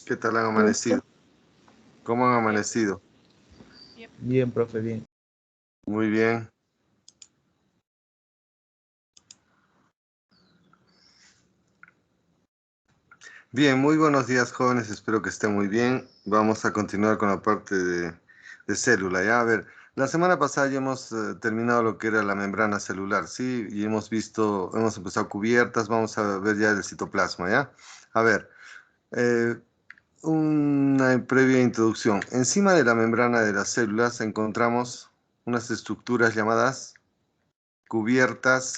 ¿Qué tal han amanecido? ¿Cómo han amanecido? Bien, profe, bien. Muy bien. Bien, muy buenos días, jóvenes. Espero que estén muy bien. Vamos a continuar con la parte de célula, ¿ya? A ver, la semana pasada ya hemos terminado lo que era la membrana celular, ¿sí? Y hemos empezado cubiertas. Vamos a ver ya el citoplasma, ¿ya? A ver, eh, una previa introducción. Encima de la membrana de las células encontramos unas estructuras llamadas cubiertas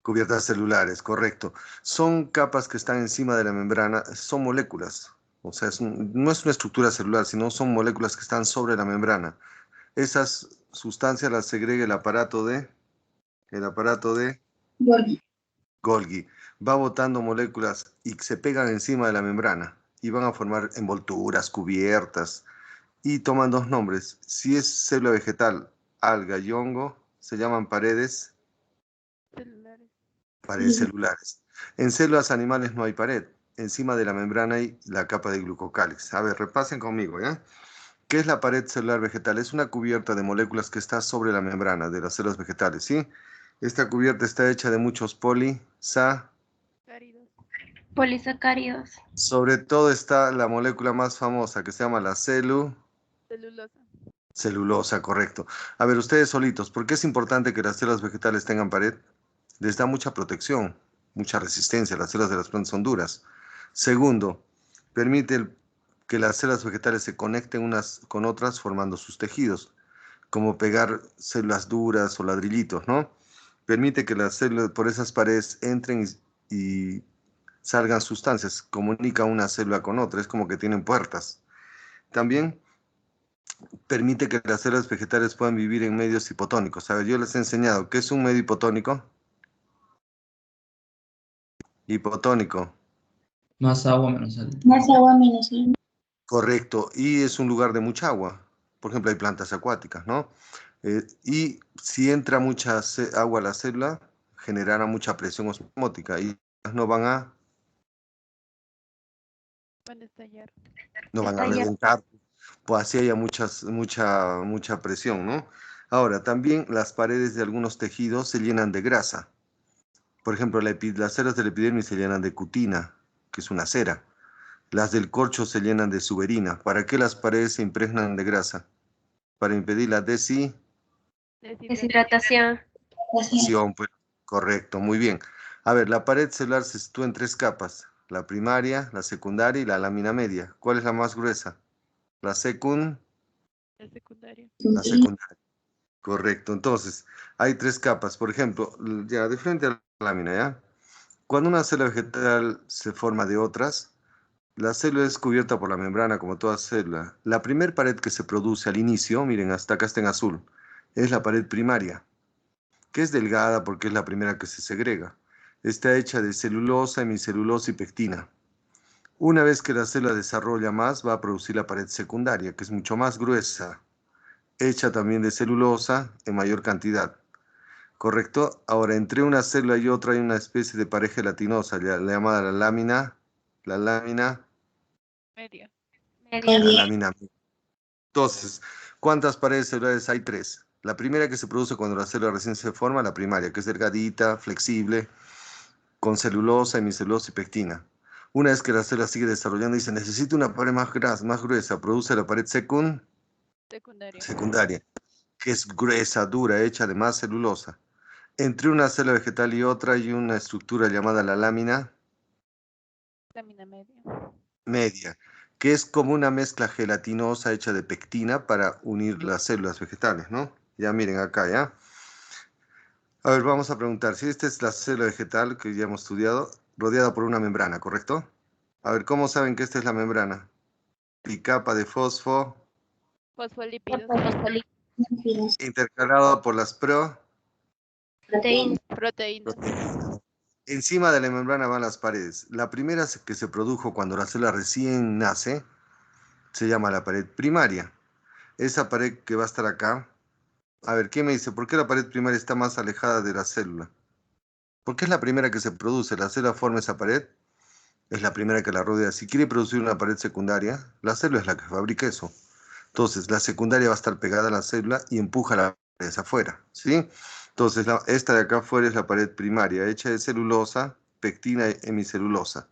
cubiertas celulares, correcto. Son capas que están encima de la membrana, son moléculas. O sea, no es una estructura celular, sino son moléculas que están sobre la membrana. Esas sustancias las segrega el aparato de Golgi. Va botando moléculas y se pegan encima de la membrana y van a formar envolturas, cubiertas y toman dos nombres. Si es célula vegetal, alga y hongo, se llaman paredes celulares. En células animales no hay pared. Encima de la membrana hay la capa de glucocálix. A ver, repasen conmigo, ¿ya? ¿Qué es la pared celular vegetal? Es una cubierta de moléculas que está sobre la membrana de las células vegetales, ¿sí? Esta cubierta está hecha de muchos Polisacáridos. Sobre todo está la molécula más famosa que se llama la Celulosa. celulosa, correcto. A ver, ustedes solitos, ¿por qué es importante que las células vegetales tengan pared? Les da mucha protección, mucha resistencia. Las células de las plantas son duras. Segundo, permite que las células vegetales se conecten unas con otras formando sus tejidos, como pegar células duras o ladrillitos, ¿no? Permite que las células por esas paredes entren y salgan sustancias, comunica una célula con otra, es como que tienen puertas. También permite que las células vegetales puedan vivir en medios hipotónicos. A ver, yo les he enseñado, ¿qué es un medio hipotónico? Hipotónico. Más agua, menos sal. Más agua, menos sal. Correcto, y es un lugar de mucha agua. Por ejemplo, hay plantas acuáticas, ¿no? Y si entra mucha agua a la célula, generará mucha presión osmótica y no van a, Van a estallar. no van a Estallar. reventar, pues así haya mucha presión, ¿no? Ahora, también las paredes de algunos tejidos se llenan de grasa. Por ejemplo, las células del epidermis se llenan de cutina, que es una cera. Las del corcho se llenan de suberina. ¿Para qué las paredes se impregnan de grasa? Para impedir la Deshidratación. deshidratación, pues. Correcto, muy bien. A ver, la pared celular se sitúa en tres capas. La primaria, la secundaria y la lámina media. ¿Cuál es la más gruesa? La El secundario. la secundaria. Correcto. Entonces, hay tres capas. Por ejemplo, ya de frente a la lámina, ¿ya? Cuando una célula vegetal se forma de otras, la célula es cubierta por la membrana como toda célula. La primer pared que se produce al inicio, miren, hasta acá está en azul, es la pared primaria, que es delgada porque es la primera que se segrega. Está hecha de celulosa, hemicelulosa y pectina. Una vez que la célula desarrolla más, va a producir la pared secundaria, que es mucho más gruesa, hecha también de celulosa en mayor cantidad. ¿Correcto? Ahora, entre una célula y otra hay una especie de pared gelatinosa, llamada la lámina Media. Media. la lámina. Entonces, ¿cuántas paredes celulares hay? Tres. La primera que se produce cuando la célula recién se forma, la primaria, que es delgadita, flexible, con celulosa, hemicelulosa y pectina. Una vez que la célula sigue desarrollando, dice, necesito una pared más gruesa, produce la pared Secundaria. secundaria, que es gruesa, dura, hecha de más celulosa. Entre una célula vegetal y otra hay una estructura llamada la lámina Lámina media. media, que es como una mezcla gelatinosa hecha de pectina para unir las células vegetales, ¿no? Ya miren acá, ¿ya? A ver, vamos a preguntar, si esta es la célula vegetal que ya hemos estudiado, rodeada por una membrana, ¿correcto? A ver, ¿cómo saben que esta es la membrana? Bicapa de Fosfolípidos. intercalado por las Proteína. Proteínas. Encima de la membrana van las paredes. La primera que se produjo cuando la célula recién nace se llama la pared primaria. Esa pared que va a estar acá. A ver, ¿quién me dice? ¿Por qué la pared primaria está más alejada de la célula? Porque es la primera que se produce. La célula forma esa pared es la primera que la rodea. Si quiere producir una pared secundaria, la célula es la que fabrica eso. Entonces, la secundaria va a estar pegada a la célula y empuja la pared hacia afuera, ¿sí? Entonces, esta de acá afuera es la pared primaria, hecha de celulosa, pectina y hemicelulosa.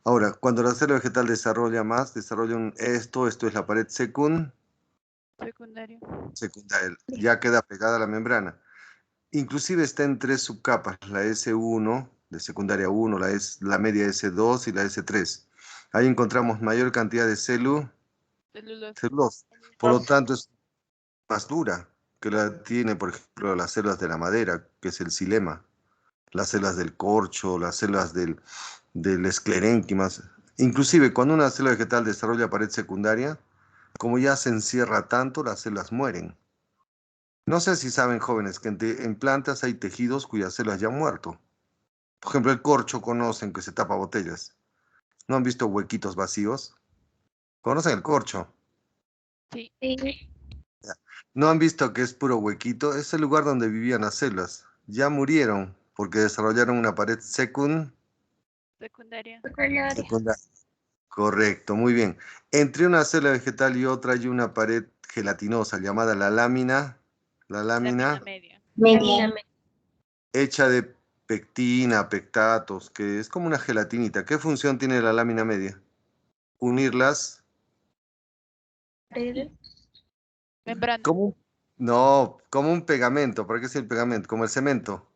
Ahora, cuando la célula vegetal desarrolla más, esto es la pared Secundario. secundaria, ya queda pegada a la membrana. Inclusive está en tres subcapas, la S1, de secundaria 1, la media S2 y la S3. Ahí encontramos mayor cantidad de Celulosa. celulosa. Por lo tanto, es más dura que la tiene, por ejemplo, las células de la madera, que es el xilema, las células del corcho, las células del esclerénquima. Inclusive, cuando una célula vegetal desarrolla pared secundaria, como ya se encierra tanto, las células mueren. No sé si saben, jóvenes, que en plantas hay tejidos cuyas células ya han muerto. Por ejemplo, el corcho conocen que se tapa botellas. ¿No han visto huequitos vacíos? ¿Conocen el corcho? Sí. Sí. ¿No han visto que es puro huequito? Es el lugar donde vivían las células. Ya murieron porque desarrollaron una pared Secundaria. secundaria. Correcto, muy bien. Entre una célula vegetal y otra hay una pared gelatinosa llamada la lámina Media. Media. hecha de pectina, pectatos, que es como una gelatinita. ¿Qué función tiene la lámina media? Unirlas. Membrana. No, como un pegamento. ¿Para qué es el pegamento? Como el cemento.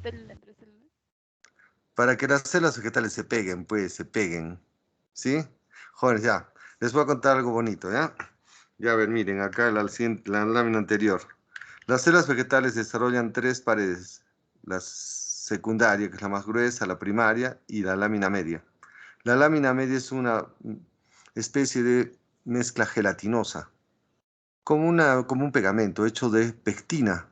Célula entre célula. Para que las células vegetales se peguen, pues, se peguen. ¿Sí? Jóvenes, ya. Les voy a contar algo bonito, ¿ya? Ya, a ver, miren, acá la lámina anterior. Las células vegetales desarrollan tres paredes. La secundaria, que es la más gruesa, la primaria y la lámina media. La lámina media es una especie de mezcla gelatinosa, como un pegamento hecho de pectina,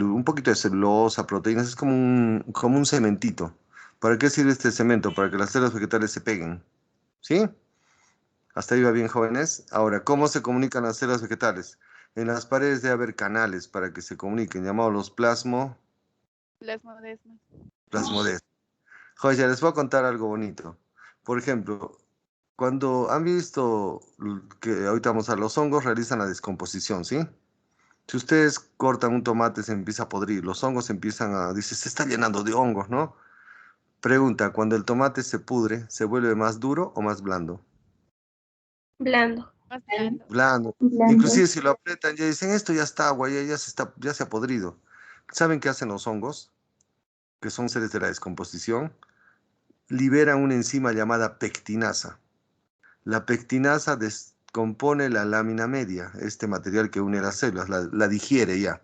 un poquito de celulosa, proteínas, es como un cementito. ¿Para qué sirve este cemento? Para que las células vegetales se peguen. ¿Sí? Hasta ahí va bien, jóvenes. Ahora, ¿cómo se comunican las células vegetales? En las paredes debe haber canales para que se comuniquen, llamados los Plasmodesmas. plasmodesmas. Jóvenes, ya les voy a contar algo bonito. Por ejemplo, cuando han visto que ahorita vamos a los hongos, realizan la descomposición, ¿sí? Si ustedes cortan un tomate, se empieza a podrir, los hongos empiezan dice, se está llenando de hongos, ¿no? Pregunta, cuando el tomate se pudre, ¿se vuelve más duro o más blando? Blando. Más blando. Blando. Blando. Inclusive si lo aprietan, ya dicen, esto ya está agua, ya se ha podrido. ¿Saben qué hacen los hongos? Que son seres de la descomposición. Liberan una enzima llamada pectinasa. La pectinasa descompone la lámina media, este material que une las células, la digiere ya.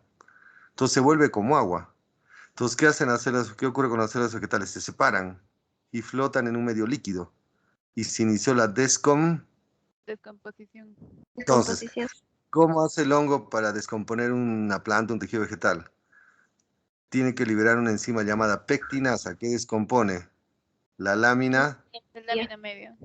Entonces se vuelve como agua. Entonces, ¿qué hacen las células? ¿Qué ocurre con las células vegetales? Se separan y flotan en un medio líquido. Y se inició la Descomposición. Entonces, Descomposición. ¿cómo hace el hongo para descomponer una planta, un tejido vegetal? Tiene que liberar una enzima llamada pectinasa que descompone la lámina. Lámina media.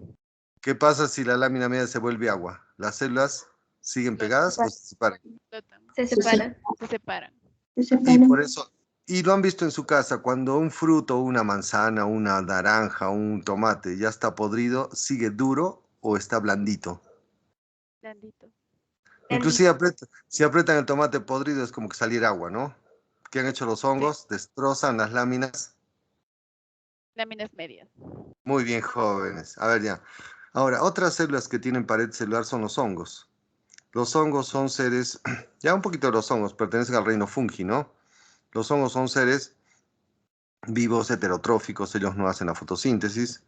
¿Qué pasa si la lámina media se vuelve agua? ¿Las células siguen pegadas o se separan? Flotan. Se separan. Se separan. Y por eso, y lo han visto en su casa, cuando un fruto, una manzana, una naranja, un tomate ya está podrido, ¿sigue duro o está blandito? Blandito. Inclusive si aprietan el tomate podrido es como que salir agua, ¿no? ¿Qué han hecho los hongos? Destrozan las láminas. Láminas medias. Muy bien, jóvenes. A ver ya. Ahora, otras células que tienen pared celular son los hongos. Los hongos son seres, ya un poquito de los hongos, pertenecen al reino fungi, ¿no? Los hongos son seres vivos heterotróficos, ellos no hacen la fotosíntesis,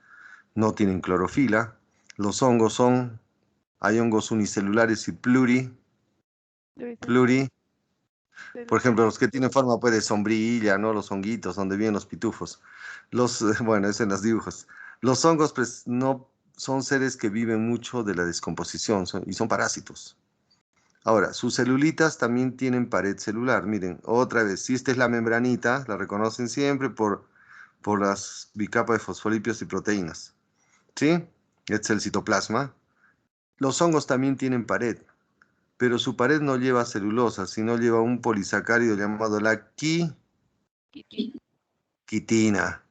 no tienen clorofila. Los hongos hay hongos unicelulares y pluri. Por ejemplo, los que tienen forma pues, de sombrilla, ¿no? Los honguitos, donde viven los pitufos. Bueno, es en los dibujos. Los hongos, pues, no son seres que viven mucho de la descomposición y son parásitos. Ahora, sus celulitas también tienen pared celular. Miren, otra vez, si esta es la membranita, la reconocen siempre por las bicapas de fosfolípidos y proteínas. ¿Sí? Este es el citoplasma. Los hongos también tienen pared, pero su pared no lleva celulosa, sino lleva un polisacárido llamado la Quitina. quitina.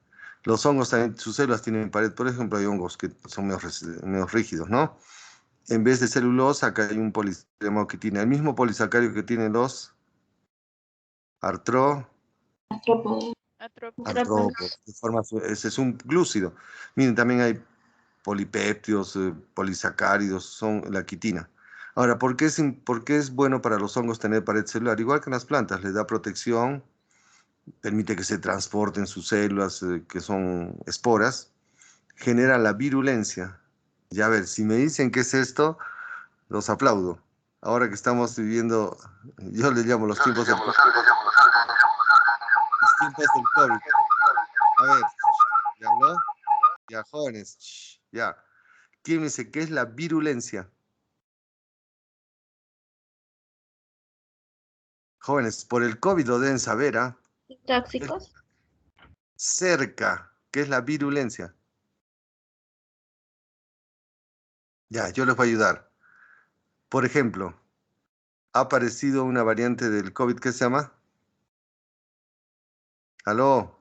Los hongos también, sus células tienen pared. Por ejemplo, hay hongos que son medio rígidos, ¿no? En vez de celulosa, acá hay un polisacárido que tiene el mismo polisacárido que tienen los Artrópodos. artrópodos. Ese es un glúcido. Miren, también hay polipéptidos, polisacáridos, son la quitina. Ahora, por qué es bueno para los hongos tener pared celular? Igual que en las plantas, les da protección, permite que se transporten sus células, que son esporas, genera la virulencia. Ya a ver, si me dicen qué es esto, los aplaudo. Ahora que estamos viviendo, yo le llamo los tiempos del COVID. Los tiempos del COVID. A ver, ¿ya habló? Ya, jóvenes, ya. ¿Quién me dice qué es la virulencia? Jóvenes, por el COVID lo deben saber, ¿ah? Tóxicos. Cerca, ¿qué es la virulencia? Ya, yo les voy a ayudar. Por ejemplo, ha aparecido una variante del COVID, ¿qué se llama? ¿Aló?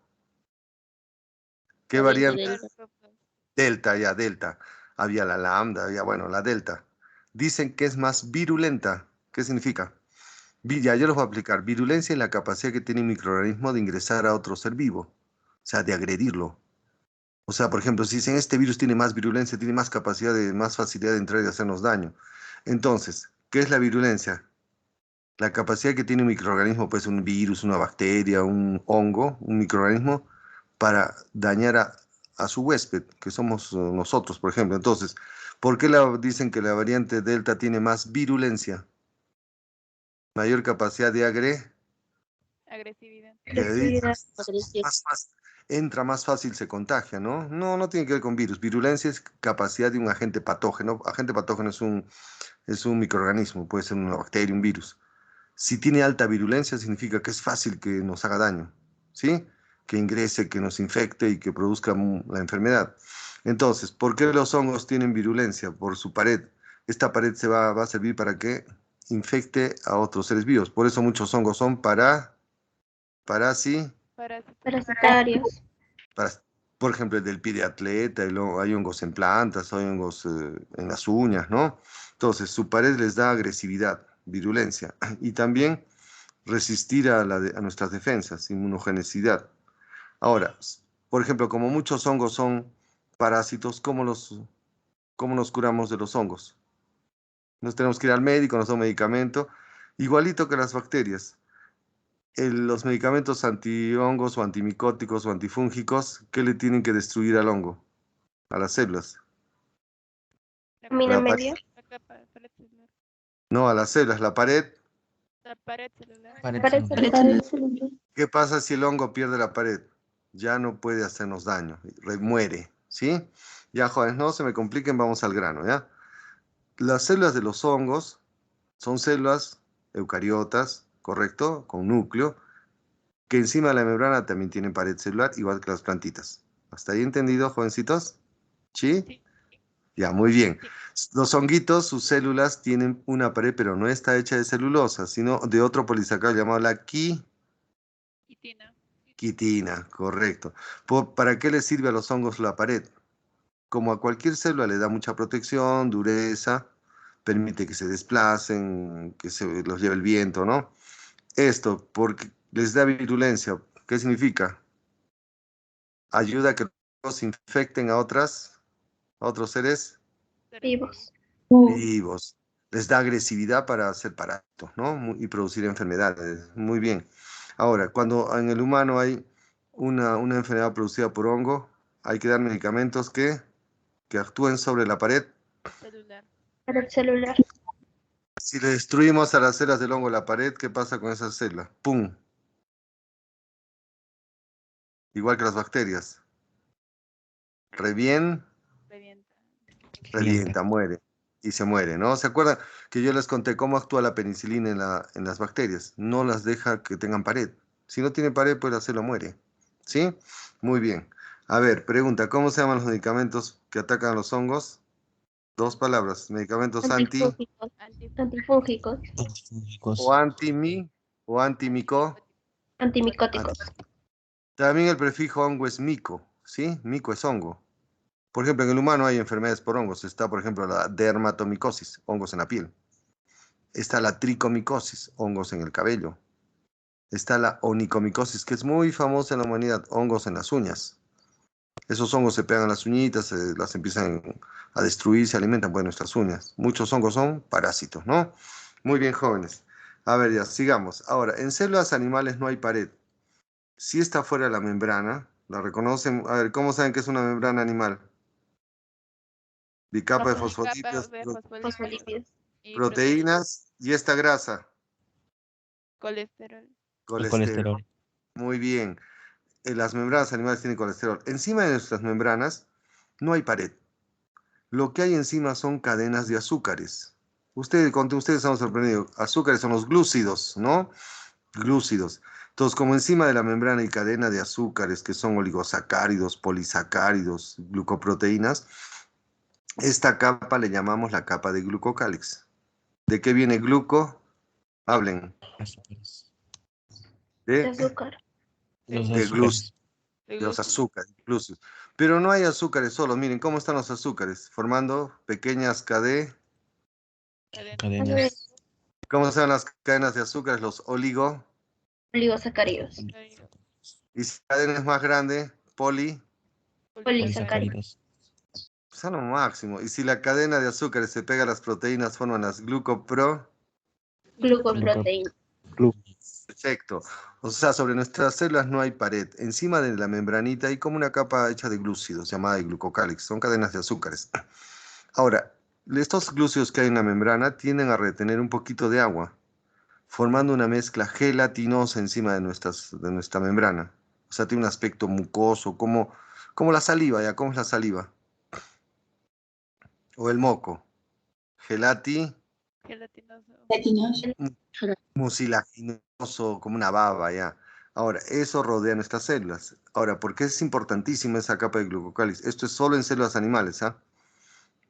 ¿Qué variante? Delta, ya, Delta. Había la lambda, había, bueno, la Delta. Dicen que es más virulenta. ¿Qué significa? Ya, yo los voy a aplicar. Virulencia es la capacidad que tiene un microorganismo de ingresar a otro ser vivo. O sea, de agredirlo. O sea, por ejemplo, si dicen este virus tiene más virulencia, tiene más capacidad más facilidad de entrar y hacernos daño. Entonces, ¿qué es la virulencia? La capacidad que tiene un microorganismo, pues un virus, una bacteria, un hongo, un microorganismo, para dañar a su huésped, que somos nosotros, por ejemplo. Entonces, ¿por qué dicen que la variante Delta tiene más virulencia? Mayor capacidad de Agresividad. Agresividad. entra más fácil, se contagia, ¿no? No, no tiene que ver con virus. Virulencia es capacidad de un agente patógeno. Agente patógeno es un microorganismo, puede ser una bacteria, un virus. Si tiene alta virulencia, significa que es fácil que nos haga daño, ¿sí? Que ingrese, que nos infecte y que produzca la enfermedad. Entonces, ¿por qué los hongos tienen virulencia? Por su pared. Esta pared va a servir para que infecte a otros seres vivos. Por eso muchos hongos son sí, Parasitarios. para, por ejemplo, el del pie de atleta, hay hongos en plantas, hay hongos en las uñas, ¿no? Entonces, su pared les da agresividad, virulencia, y también resistir a nuestras defensas, inmunogenicidad. Ahora, por ejemplo, como muchos hongos son parásitos, cómo nos curamos de los hongos? Nos tenemos que ir al médico, nos da un medicamento, igualito que las bacterias. Los medicamentos antihongos o antimicóticos o antifúngicos, ¿qué le tienen que destruir al hongo? A las células. Amina La pared. media. Pared celular. No, a las células, la pared. La pared celular. Pared celular. ¿Qué pasa si el hongo pierde la pared? Ya no puede hacernos daño, muere, ¿sí? Ya, jóvenes, no se me compliquen, vamos al grano, ¿ya? Las células de los hongos son células eucariotas, ¿correcto? Con núcleo, que encima de la membrana también tienen pared celular, igual que las plantitas. ¿Hasta ahí entendido, jovencitos? ¿Sí? Sí. Ya, muy bien. Sí. Los honguitos, sus células tienen una pared, pero no está hecha de celulosa, sino de otro polisacárido llamado la Quitina. quitina, correcto. ¿Para qué les sirve a los hongos la pared? Como a cualquier célula le da mucha protección, dureza, permite que se desplacen, que se los lleve el viento, ¿no? Esto, porque les da virulencia, ¿qué significa? Ayuda a que los infecten a otros seres Vivos. vivos. Les da agresividad para hacer parásitos, ¿no? Y producir enfermedades. Muy bien. Ahora, cuando en el humano hay una enfermedad producida por hongo, hay que dar medicamentos que actúen sobre la pared. Celular. Pared celular. Si le destruimos a las células del hongo la pared, ¿qué pasa con esas células? ¡Pum! Igual que las bacterias. Revienta, Revienta. muere. Y se muere, ¿no? ¿Se acuerdan que yo les conté cómo actúa la penicilina en las bacterias? No las deja que tengan pared. Si no tiene pared, pues la célula muere. ¿Sí? Muy bien. A ver, pregunta, ¿cómo se llaman los medicamentos que atacan a los hongos? Dos palabras, medicamentos Antifúngicos. Antifúngicos. o antimi o antimico. Antimicóticos. También el prefijo hongo es mico, ¿sí? Mico es hongo. Por ejemplo, en el humano hay enfermedades por hongos. Está, por ejemplo, la dermatomicosis, hongos en la piel. Está la tricomicosis, hongos en el cabello. Está la onicomicosis, que es muy famosa en la humanidad, hongos en las uñas. Esos hongos se pegan a las uñitas, las empiezan a destruir, se alimentan pues, de nuestras uñas. Muchos hongos son parásitos, ¿no? Muy bien, jóvenes. A ver, ya, sigamos. Ahora, en células animales no hay pared. Si está fuera de la membrana, la reconocen. A ver, ¿cómo saben que es una membrana animal? Bicapa de Capa Capa fosfolípidos, de fosfolípidos. y proteínas y esta grasa, colesterol. El colesterol. colesterol. Muy bien. Las membranas animales tienen colesterol. Encima de nuestras membranas no hay pared. Lo que hay encima son cadenas de azúcares. Ustedes están sorprendidos. Azúcares son los glúcidos, ¿no? Glúcidos. Entonces, como encima de la membrana hay cadena de azúcares que son oligosacáridos, polisacáridos, glucoproteínas, esta capa le llamamos la capa de glucocálix. ¿De qué viene gluco? Hablen. Azúcares. De De, azúcar. Los de glúcidos. azúcares. De los azúcares, incluso. Pero no hay azúcares solo. Miren cómo están los azúcares, formando pequeñas cadenas. Cadenas. ¿Cómo están las cadenas de azúcares? Los Oligosacáridos. Y si la cadena es más grande, Polisacáridos. son lo máximo. Y si la cadena de azúcares se pega a las proteínas, forman las Glucoproteína. Perfecto. O sea, sobre nuestras células no hay pared. Encima de la membranita hay como una capa hecha de glúcidos, llamada de glucocálix. Son cadenas de azúcares. Ahora, estos glúcidos que hay en la membrana tienden a retener un poquito de agua, formando una mezcla gelatinosa encima de nuestra membrana. O sea, tiene un aspecto mucoso, como la saliva, ¿ya? ¿Cómo es la saliva? O el moco. Gelatinoso. Gelatinoso. Mucilaginoso, como una baba, ¿ya? Ahora, eso rodea nuestras células. Ahora, ¿por qué es importantísima esa capa de glucocálix? Esto es solo en células animales, ¿ah?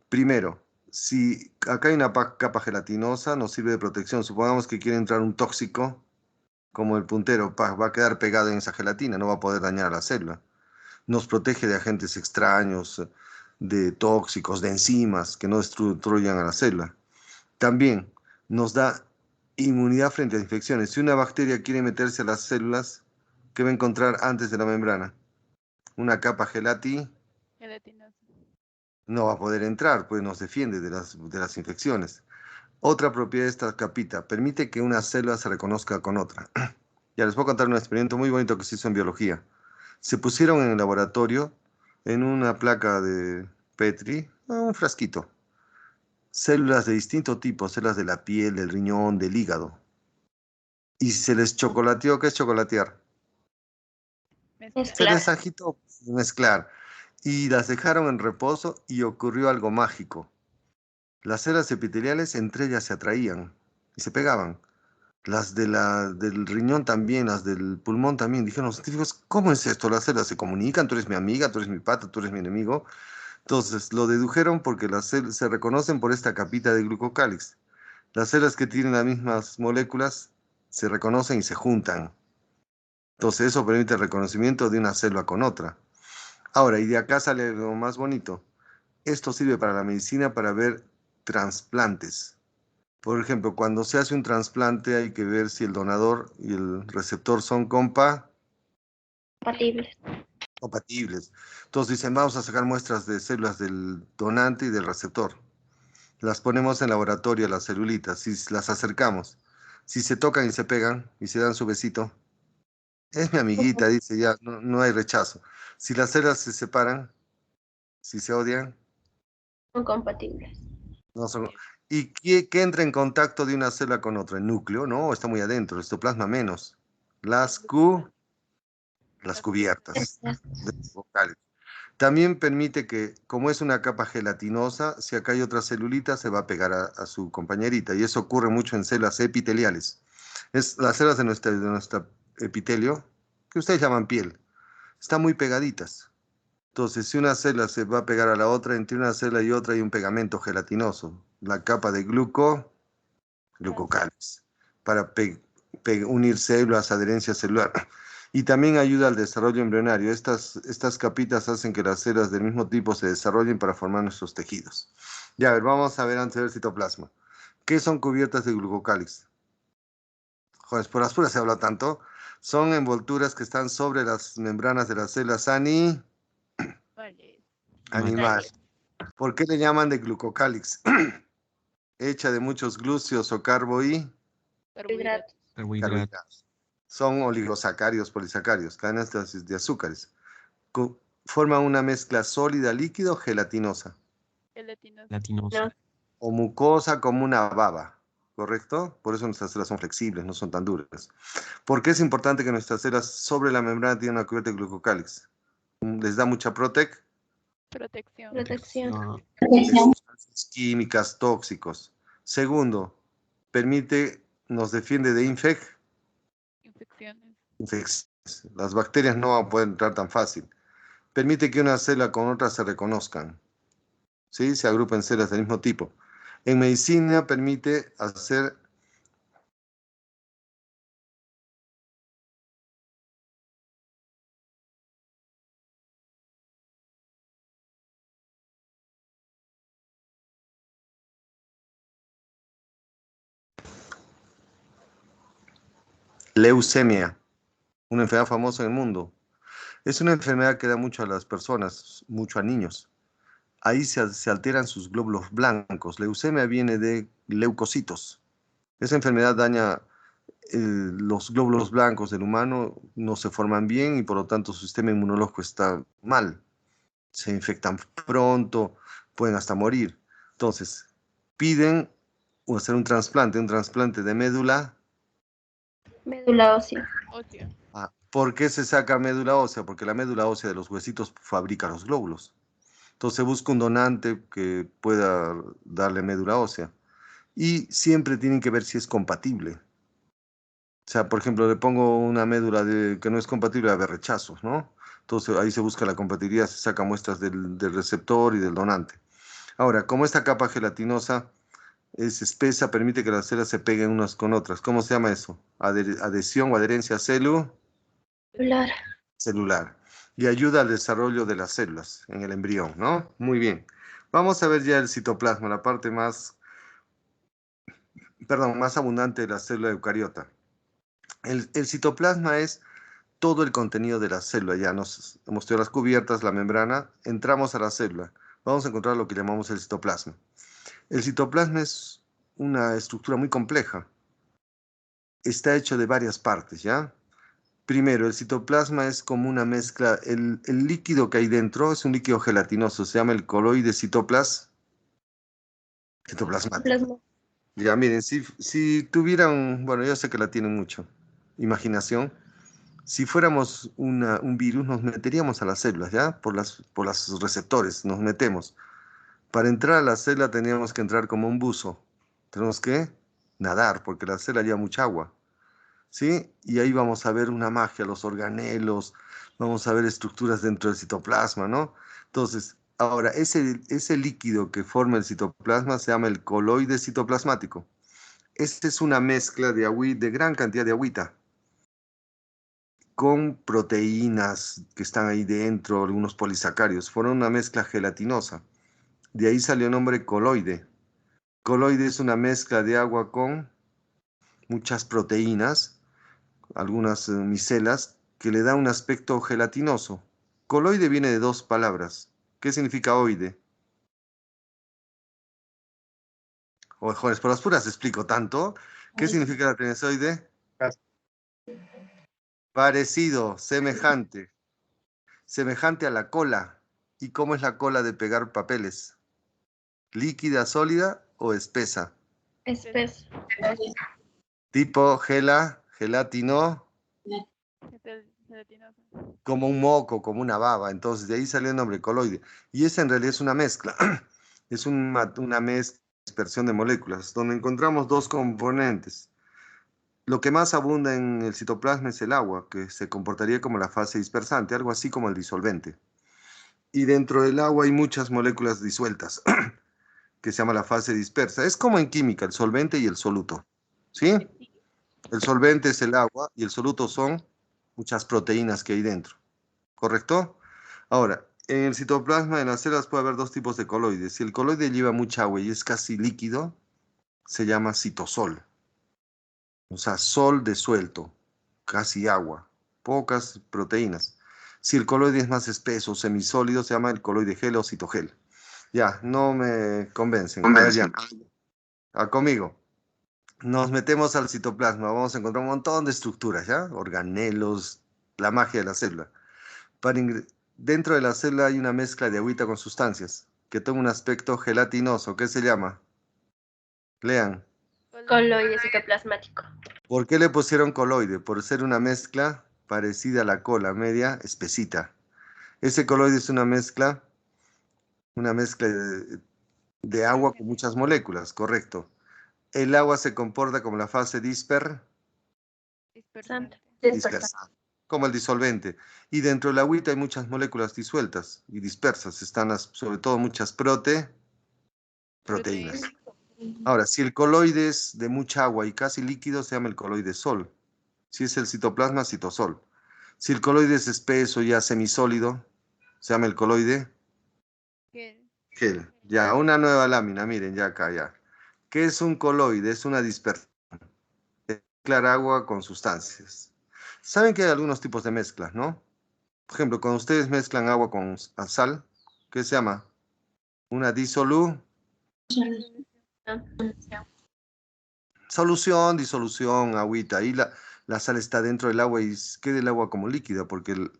Primero, si acá hay una capa gelatinosa, nos sirve de protección. Supongamos que quiere entrar un tóxico, como el puntero, va a quedar pegado en esa gelatina, no va a poder dañar a la célula. Nos protege de agentes extraños, de tóxicos, de enzimas que no destruyan a la célula. También nos da inmunidad frente a infecciones. Si una bacteria quiere meterse a las células, ¿qué va a encontrar antes de la membrana? Una capa gelatinosa. Gelatinoso. No va a poder entrar, pues nos defiende de las infecciones. Otra propiedad de esta capita, permite que una célula se reconozca con otra. Ya les voy a contar un experimento muy bonito que se hizo en biología. Se pusieron en el laboratorio, en una placa de Petri, un frasquito, células de distinto tipo, células de la piel, del riñón, del hígado. Y se les chocolateó, ¿qué es chocolatear? Se Mezclar. les agitó, mezclar. Y las dejaron en reposo y ocurrió algo mágico. Las células epiteliales entre ellas se atraían y se pegaban. Las del riñón también, las del pulmón también. Dijeron los científicos, ¿cómo es esto? Las células se comunican, tú eres mi amiga, tú eres mi pata, tú eres mi enemigo. Entonces lo dedujeron porque las células se reconocen por esta capita de glucocálix. Las células que tienen las mismas moléculas se reconocen y se juntan. Entonces eso permite el reconocimiento de una célula con otra. Ahora, y de acá sale lo más bonito. Esto sirve para la medicina para ver trasplantes. Por ejemplo, cuando se hace un trasplante hay que ver si el donador y el receptor son Compatibles. compatibles. Entonces dicen, vamos a sacar muestras de células del donante y del receptor. Las ponemos en laboratorio, las celulitas, si las acercamos. Si se tocan y se pegan y se dan su besito, es mi amiguita, dice ya, no hay rechazo. Si las células se separan, si se odian, Son compatibles. no son... ¿Y qué entra en contacto de una célula con otra? ¿El núcleo? No, está muy adentro, el citoplasma menos. Las cubiertas de los vocales. También permite que, como es una capa gelatinosa, si acá hay otra celulita, se va a pegar a su compañerita. Y eso ocurre mucho en células epiteliales. Es las células de nuestro epitelio, que ustedes llaman piel, están muy pegaditas. Entonces, si una célula se va a pegar a la otra, entre una célula y otra hay un pegamento gelatinoso, la capa de glucocálix, para unir células, adherencia celular. Y también ayuda al desarrollo embrionario. Estas capitas hacen que las células del mismo tipo se desarrollen para formar nuestros tejidos. Ya, a ver, vamos a ver antes del citoplasma. ¿Qué son cubiertas de glucocálix? Joder, por las puras se habla tanto. Son envolturas que están sobre las membranas de las células Vale. animal. ¿Por qué le llaman de glucocálix? Hecha de muchos glúceos o Carbohidratos. carbohidratos. Son oligosacáridos, polisacáridos, cadenas de azúcares. Forman una mezcla sólida, líquido, gelatinosa. Latinosa. O mucosa como una baba, ¿correcto? Por eso nuestras células son flexibles, no son tan duras. ¿Por qué es importante que nuestras células sobre la membrana tengan una cubierta de glucocálix? ¿Les da mucha Protección. Protección. de sustancias químicas, tóxicos? Segundo, nos defiende de Infecciones. infecciones. Las bacterias no pueden entrar tan fácil. Permite que una célula con otra se reconozcan, ¿sí? Se agrupen células del mismo tipo. En medicina permite hacer leucemia, una enfermedad famosa en el mundo. Es una enfermedad que da mucho a las personas, mucho a niños. Ahí se alteran sus glóbulos blancos. Leucemia viene de leucocitos. Esa enfermedad daña los glóbulos blancos del humano, no se forman bien y por lo tanto su sistema inmunológico está mal. Se infectan pronto, pueden hasta morir. Entonces, piden hacer un trasplante de médula. Médula ósea. ¿Por qué se saca médula ósea? Porque la médula ósea de los huesitos fabrica los glóbulos. Entonces se busca un donante que pueda darle médula ósea. Y siempre tienen que ver si es compatible. O sea, por ejemplo, le pongo una médula que no es compatible, va a haber rechazos, ¿no? Entonces ahí se busca la compatibilidad, se saca muestras del receptor y del donante. Ahora, como esta capa gelatinosa es espesa, permite que las células se peguen unas con otras. ¿Cómo se llama eso? Adhesión o adherencia Celular. celular. Y ayuda al desarrollo de las células en el embrión, ¿no? Muy bien. Vamos a ver ya el citoplasma, la parte más abundante de la célula eucariota. El citoplasma es todo el contenido de la célula. Ya nos mostró las cubiertas, la membrana. Entramos a la célula. Vamos a encontrar lo que llamamos el citoplasma. El citoplasma es una estructura muy compleja. Está hecho de varias partes, ¿ya? Primero, el citoplasma es como una mezcla. El líquido que hay dentro es un líquido gelatinoso. Se llama el coloide citoplasmático. Plasma. Ya, miren, si tuvieran, bueno, yo sé que la tienen mucho, imaginación. Si fuéramos un virus, nos meteríamos a las células, ¿ya? Por los receptores, nos metemos. Para entrar a la célula teníamos que entrar como un buzo. Tenemos que nadar, porque la célula lleva mucha agua, ¿sí? Y ahí vamos a ver una magia, los organelos, vamos a ver estructuras dentro del citoplasma, ¿no? Entonces, ahora, ese líquido que forma el citoplasma se llama el coloide citoplasmático. Esta es una mezcla de gran cantidad de agüita, con proteínas que están ahí dentro, algunos polisacáridos. Forman una mezcla gelatinosa. De ahí salió el nombre coloide. Coloide es una mezcla de agua con muchas proteínas, algunas micelas, que le da un aspecto gelatinoso. Coloide viene de dos palabras. ¿Qué significa oide? Jóvenes, por las puras explico tanto. ¿Qué significa la tenesoide? Parecido, semejante. Semejante a la cola. ¿Y cómo es la cola de pegar papeles? ¿Líquida, sólida o espesa? Espeso. Tipo gelatino, como un moco, como una baba. Entonces de ahí salió el nombre coloide. Y esa en realidad es una mezcla. Es una mezcla, dispersión de moléculas, donde encontramos dos componentes. Lo que más abunda en el citoplasma es el agua, que se comportaría como la fase dispersante, algo así como el disolvente. Y dentro del agua hay muchas moléculas disueltas, que se llama la fase dispersa. Es como en química, el solvente y el soluto. ¿Sí? El solvente es el agua y el soluto son muchas proteínas que hay dentro. ¿Correcto? Ahora, en el citoplasma de las células puede haber dos tipos de coloides. Si el coloide lleva mucha agua y es casi líquido, se llama citosol. O sea, sol disuelto, casi agua, pocas proteínas. Si el coloide es más espeso, semisólido, se llama el coloide gel o citogel. Ya, no me convencen. A ver, ya. Conmigo. Nos metemos al citoplasma. Vamos a encontrar un montón de estructuras, ¿ya? Organelos, la magia de la célula. Dentro de la célula hay una mezcla de agüita con sustancias que toma un aspecto gelatinoso. ¿Qué se llama? Lean. Coloide citoplasmático. ¿Por qué le pusieron coloide? Por ser una mezcla parecida a la cola, media espesita. Ese coloide es una mezcla de agua con muchas moléculas, correcto. El agua se comporta como la fase dispersante, como el disolvente. Y dentro del agüita hay muchas moléculas disueltas y dispersas. Están sobre todo muchas proteínas. Ahora, si el coloide es de mucha agua y casi líquido, se llama el coloide sol. Si es el citoplasma, citosol. Si el coloide es espeso, ya semisólido, se llama el coloide gel. Ya, una nueva lámina, miren, ya acá, ya. ¿Qué es un coloide? Es una dispersión. Mezclar agua con sustancias. Saben que hay algunos tipos de mezclas, ¿no? Por ejemplo, cuando ustedes mezclan agua con sal, ¿qué se llama? Una disolución, agüita. Ahí la sal está dentro del agua y queda el agua como líquida, porque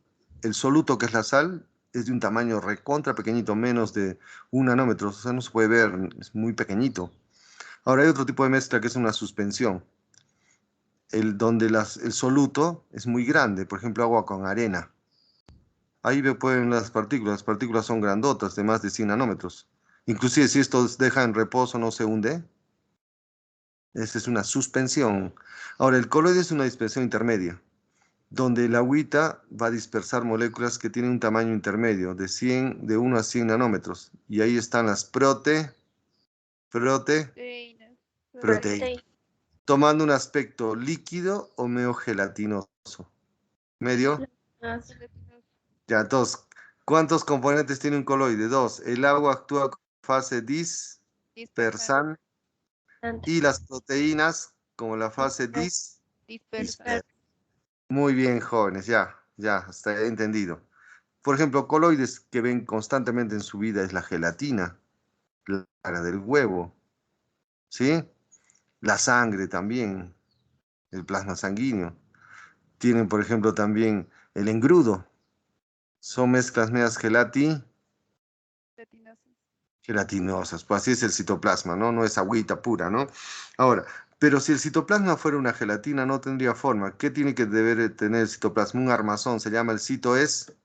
el soluto, que es la sal, es de un tamaño recontra pequeñito, menos de 1 nanómetro. O sea, no se puede ver, es muy pequeñito. Ahora hay otro tipo de mezcla que es una suspensión, donde el soluto es muy grande, por ejemplo, agua con arena. Ahí pueden las partículas son grandotas, de más de 100 nanómetros. Inclusive si esto deja en reposo, no se hunde. Esta es una suspensión. Ahora, el coloide es una dispersión intermedia, donde el agüita va a dispersar moléculas que tienen un tamaño intermedio, de 1 a 100 nanómetros. Y ahí están las proteínas, tomando un aspecto líquido o medio gelatinoso. ¿Medio? Ya, dos. ¿Cuántos componentes tiene un coloide? Dos. El agua actúa como fase dispersante y las proteínas como la fase dispersa. Muy bien, jóvenes, ya, hasta he entendido. Por ejemplo, coloides que ven constantemente en su vida es la gelatina, la clara del huevo, ¿sí? La sangre también, el plasma sanguíneo. Tienen, por ejemplo, también el engrudo. Son mezclas medias gelatinosas. Pues así es el citoplasma, ¿no? No es agüita pura, ¿no? Ahora, pero si el citoplasma fuera una gelatina, no tendría forma. ¿Qué tiene que deber tener el citoplasma? Un armazón, se llama el citoesqueleto.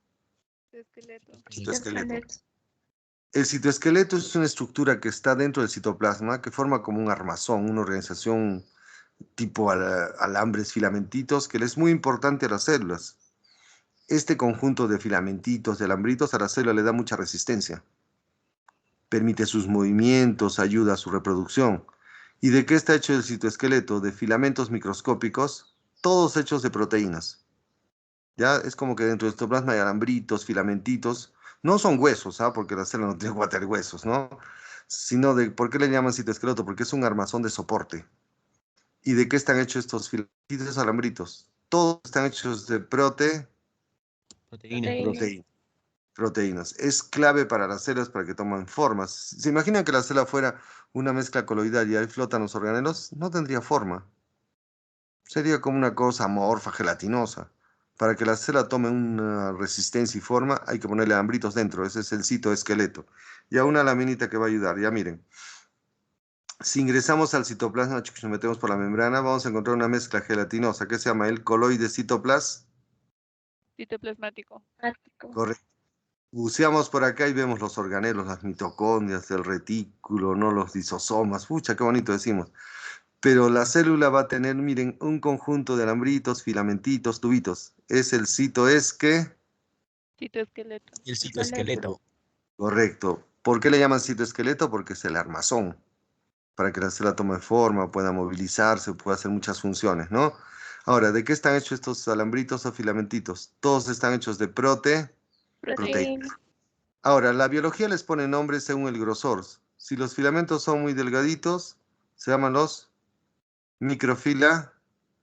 El citoesqueleto es una estructura que está dentro del citoplasma, que forma como un armazón, una organización tipo alambres, filamentitos, que le es muy importante a las células. Este conjunto de filamentitos, de alambritos, a la célula le da mucha resistencia. Permite sus movimientos, ayuda a su reproducción. ¿Y de qué está hecho el citoesqueleto? De filamentos microscópicos, todos hechos de proteínas. Ya es como que dentro del citoplasma hay alambritos, filamentitos. No son huesos, ¿ah? Porque la célula no tiene que tener huesos, ¿no? Sino ¿por qué le llaman citoesqueleto? Porque es un armazón de soporte. ¿Y de qué están hechos estos filamentitos, alambritos? Todos están hechos de proteínas. Es clave para las células para que tomen formas. ¿Se imaginan que la célula fuera una mezcla coloidal y ahí flotan los organelos? No tendría forma. Sería como una cosa amorfa, gelatinosa. Para que la célula tome una resistencia y forma, hay que ponerle alambritos dentro. Ese es el citoesqueleto. Y a una laminita que va a ayudar. Ya miren. Si ingresamos al citoplasma, nos metemos por la membrana, vamos a encontrar una mezcla gelatinosa que se llama el coloide Citoplasmático. Correcto. Buceamos por acá y vemos los organelos, las mitocondrias, el retículo, ¿no? Los lisosomas. Pucha, qué bonito decimos. Pero la célula va a tener, miren, un conjunto de alambritos, filamentitos, tubitos. Es el citoesqueleto. El citoesqueleto. Correcto. ¿Por qué le llaman citoesqueleto? Porque es el armazón, para que la célula tome forma, pueda movilizarse, pueda hacer muchas funciones, ¿no? Ahora, ¿de qué están hechos estos alambritos o filamentitos? Todos están hechos de proteína. Proteína. Ahora, la biología les pone nombres según el grosor. Si los filamentos son muy delgaditos, se llaman los microfilamentos.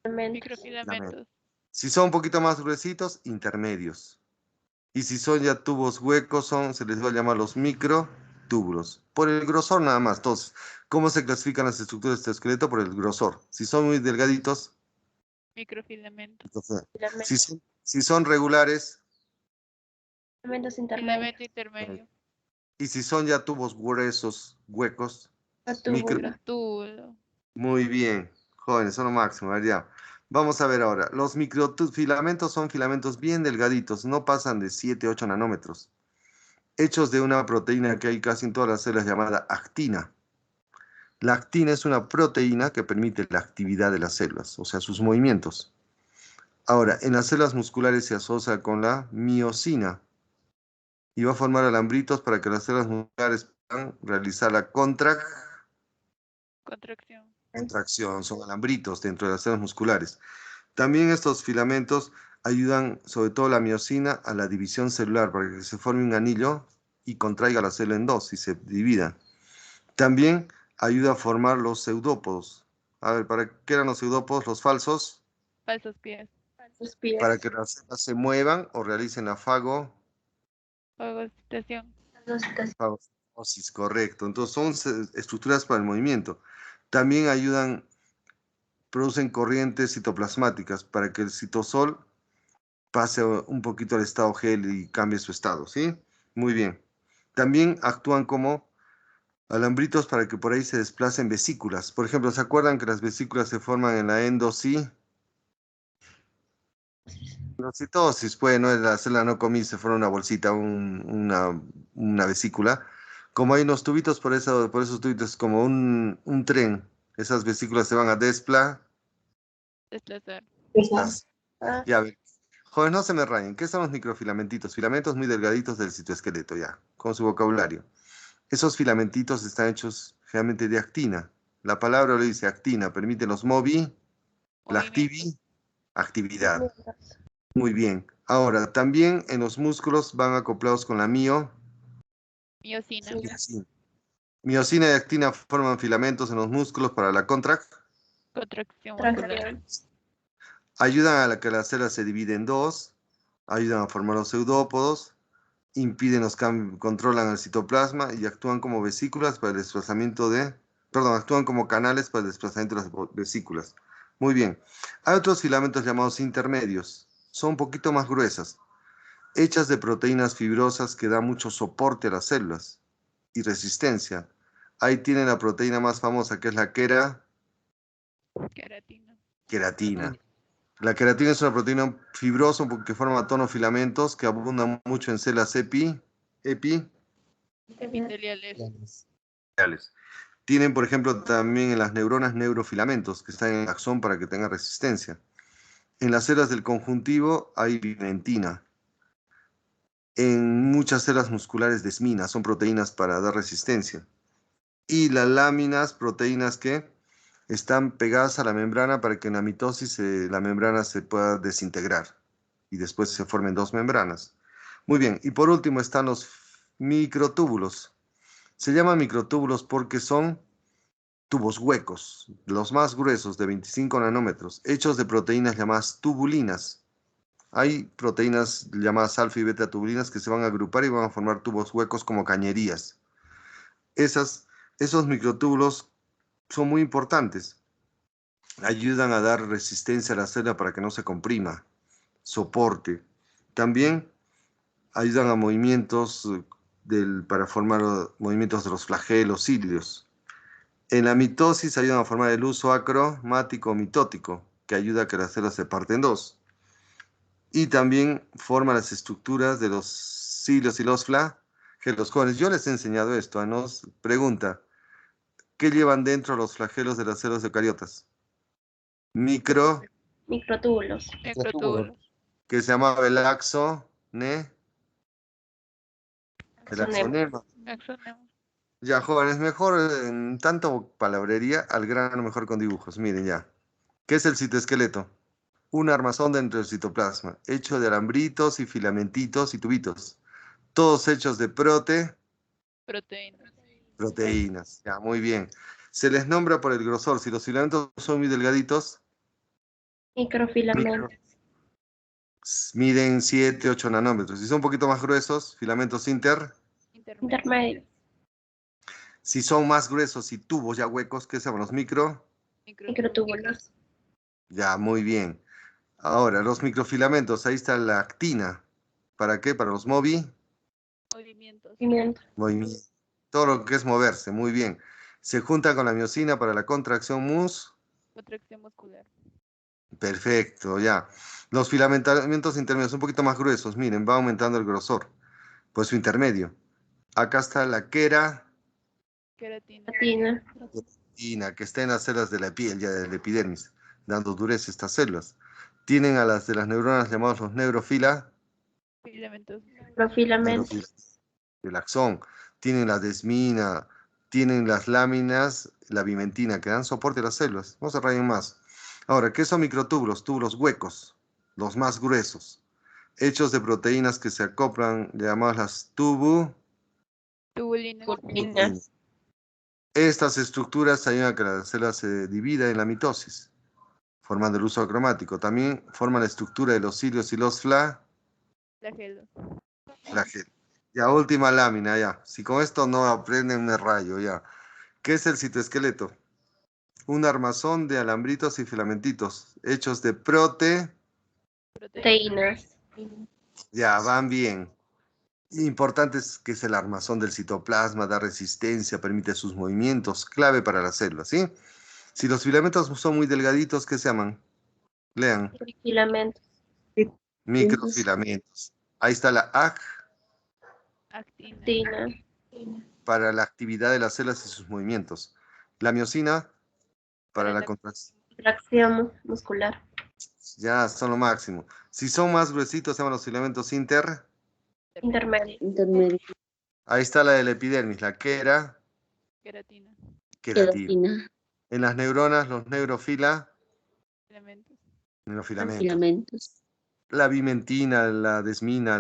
Microfilamentos. Si son un poquito más gruesitos, intermedios. Y si son ya tubos huecos, se les va a llamar los microtúbulos. Por el grosor nada más. Entonces, ¿cómo se clasifican las estructuras de este esqueleto? Por el grosor. Si son muy delgaditos, Microfilamentos. entonces, Filamentos. si son regulares, Filamentos intermedios. Filamento intermedio. y si son ya tubos gruesos, huecos, micro. Túbulo. Túbulo. Muy bien, jóvenes, son lo máximo. A ver, ya. Vamos a ver ahora. Los microfilamentos son filamentos bien delgaditos, no pasan de 7, 8 nanómetros, hechos de una proteína que hay casi en todas las células llamada actina. La actina es una proteína que permite la actividad de las células, o sea, sus movimientos. Ahora, en las células musculares se asocia con la miosina y va a formar alambritos para que las células musculares puedan realizar la contracción. Son alambritos dentro de las células musculares. También estos filamentos ayudan, sobre todo la miosina, a la división celular para que se forme un anillo y contraiga la célula en dos y se divida. También ayuda a formar los pseudópodos. A ver, ¿para qué eran los pseudópodos? Los falsos. Falsos pies. Sus pies. Para que las células se muevan o realicen la Fagocitación. fagocitosis, correcto. Entonces son estructuras para el movimiento. También ayudan, producen corrientes citoplasmáticas para que el citosol pase un poquito al estado gel y cambie su estado, ¿sí? Muy bien. También actúan como alambritos para que por ahí se desplacen vesículas. Por ejemplo, ¿se acuerdan que las vesículas se forman en la endocitosis? Pues, ¿no? La célula no comí, se forma una bolsita, una vesícula. Como hay unos tubitos, por esos tubitos, como un tren, esas vesículas se van a Desplazar. Ah, Ya, a ver. Jóvenes, no se me rayen. ¿Qué son los microfilamentitos? Filamentos muy delgaditos del citoesqueleto, ya, con su vocabulario. Esos filamentitos están hechos generalmente de actina. La palabra lo dice actina, permite los la actividad. Muy bien. Ahora, también en los músculos van acoplados con la Miosina. miosina. Miosina y actina forman filamentos en los músculos para la Contracción muscular. tracción. ayudan a que la célula se divide en dos, ayudan a formar los pseudópodos, impiden los cambios, controlan el citoplasma y actúan como vesículas para el desplazamiento actúan como canales para el desplazamiento de las vesículas. Muy bien. Hay otros filamentos llamados intermedios. Son un poquito más gruesas, hechas de proteínas fibrosas que dan mucho soporte a las células y resistencia. Ahí tienen la proteína más famosa, que es la queratina. La queratina es una proteína fibrosa que forma tonofilamentos que abundan mucho en células Epiteliales. Tienen, por ejemplo, también en las neuronas neurofilamentos que están en el axón para que tenga resistencia. En las células del conjuntivo hay vimentina. En muchas células musculares desmina, son proteínas para dar resistencia. Y las láminas, proteínas que están pegadas a la membrana para que en la mitosis la membrana se pueda desintegrar y después se formen dos membranas. Muy bien, y por último están los microtúbulos. Se llaman microtúbulos porque son tubos huecos, los más gruesos de 25 nanómetros, hechos de proteínas llamadas tubulinas. Hay proteínas llamadas alfa y beta tubulinas que se van a agrupar y van a formar tubos huecos como cañerías. Esos microtúbulos son muy importantes. Ayudan a dar resistencia a la célula para que no se comprima, soporte. También ayudan a movimientos para formar movimientos de los flagelos cilios. En la mitosis ayudan a formar el uso acromático mitótico, que ayuda a que las células se parten en dos. Y también forma las estructuras de los cilios y los flagelos. Jóvenes, yo les he enseñado esto. Nos pregunta, ¿qué llevan dentro los flagelos de las células eucariotas? Microtúbulos. Que se llamaba el Axonema. axonema. Ya, jóvenes, mejor en tanto palabrería, al grano mejor con dibujos. Miren ya. ¿Qué es el citoesqueleto? un armazón dentro del citoplasma, hecho de alambritos y filamentitos y tubitos, todos hechos de Proteínas. proteínas. Ya, muy bien. Se les nombra por el grosor. Si los filamentos son muy delgaditos, Microfilamentos. miden 7, 8 nanómetros. Si son un poquito más gruesos, filamentos Intermedias. Intermedios. Si son más gruesos y tubos ya huecos, ¿qué se llaman? Los Microtúbulos. Ya, muy bien. Ahora, los microfilamentos, ahí está la actina. ¿Para qué? Para los Movimientos. movimientos. Todo lo que es moverse, muy bien. Se junta con la miosina para la contracción Contracción muscular. Perfecto, ya. Los filamentamientos intermedios un poquito más gruesos, miren, va aumentando el grosor. Pues su intermedio. Acá está la Queratina. Queratina. queratina, que está en las células de la piel, ya de la epidermis, dando dureza a estas células. Tienen a las de las neuronas llamados los Filamentos. Profilamentos. del axón. Tienen la desmina, tienen las láminas, la bimentina, que dan soporte a las células. No se rayen más. Ahora, ¿qué son microtúbulos? Túbulos huecos, los más gruesos, hechos de proteínas que se acoplan, llamadas las Tubulinas. Tubulinas. Estas estructuras ayudan a que la célula se divida en la mitosis, formando el uso cromático. También forman la estructura de los cilios y los Flagelos. flagelos. Ya, última lámina, ya. Si con esto no aprenden, me rayo, ya. ¿Qué es el citoesqueleto? Un armazón de alambritos y filamentitos, hechos de Proteínas. Ya, van bien. Importante es que es el armazón del citoplasma, da resistencia, permite sus movimientos, clave para las células, ¿sí? Si los filamentos son muy delgaditos, ¿qué se llaman? Lean. Filamentos. Microfilamentos. Ahí está la Actina. para la actividad de las células y sus movimientos. La miosina para la contracción. Contracción muscular. Ya, son lo máximo. Si son más gruesitos, se llaman los filamentos Intermedio. Ahí está la de la epidermis, la Queratina. queratina. En las neuronas, los Filamentos. neurofilamentos. La bimentina, la desmina,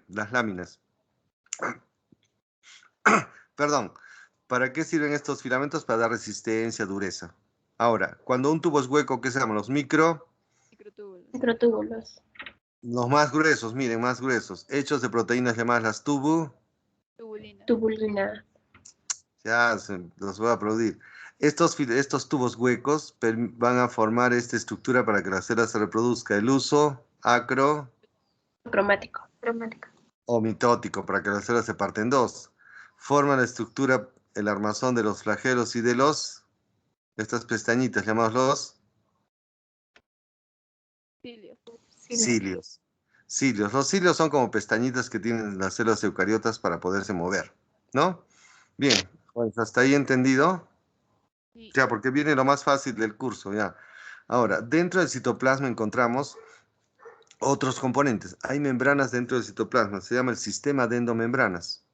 las láminas. Perdón, ¿para qué sirven estos filamentos? Para dar resistencia, dureza. Ahora, cuando un tubo es hueco, ¿qué se llaman? Los Microtúbulos. Microtúbulos. los más gruesos, miren, más gruesos, hechos de proteínas llamadas las Tubulinas. Tubulina. Ya, los voy a aplaudir. Estos tubos huecos van a formar esta estructura para que la célula se reproduzca. El uso Cromático. o mitótico, para que la célula se parte en dos. Forman la estructura, el armazón de los flagelos y de estas pestañitas llamados los cilios. Cilios. Los cilios son como pestañitas que tienen las células eucariotas para poderse mover, ¿no? Bien, pues hasta ahí entendido. Sí. Ya, porque viene lo más fácil del curso, ya. Ahora, dentro del citoplasma encontramos otros componentes. Hay membranas dentro del citoplasma, se llama el sistema de endomembranas.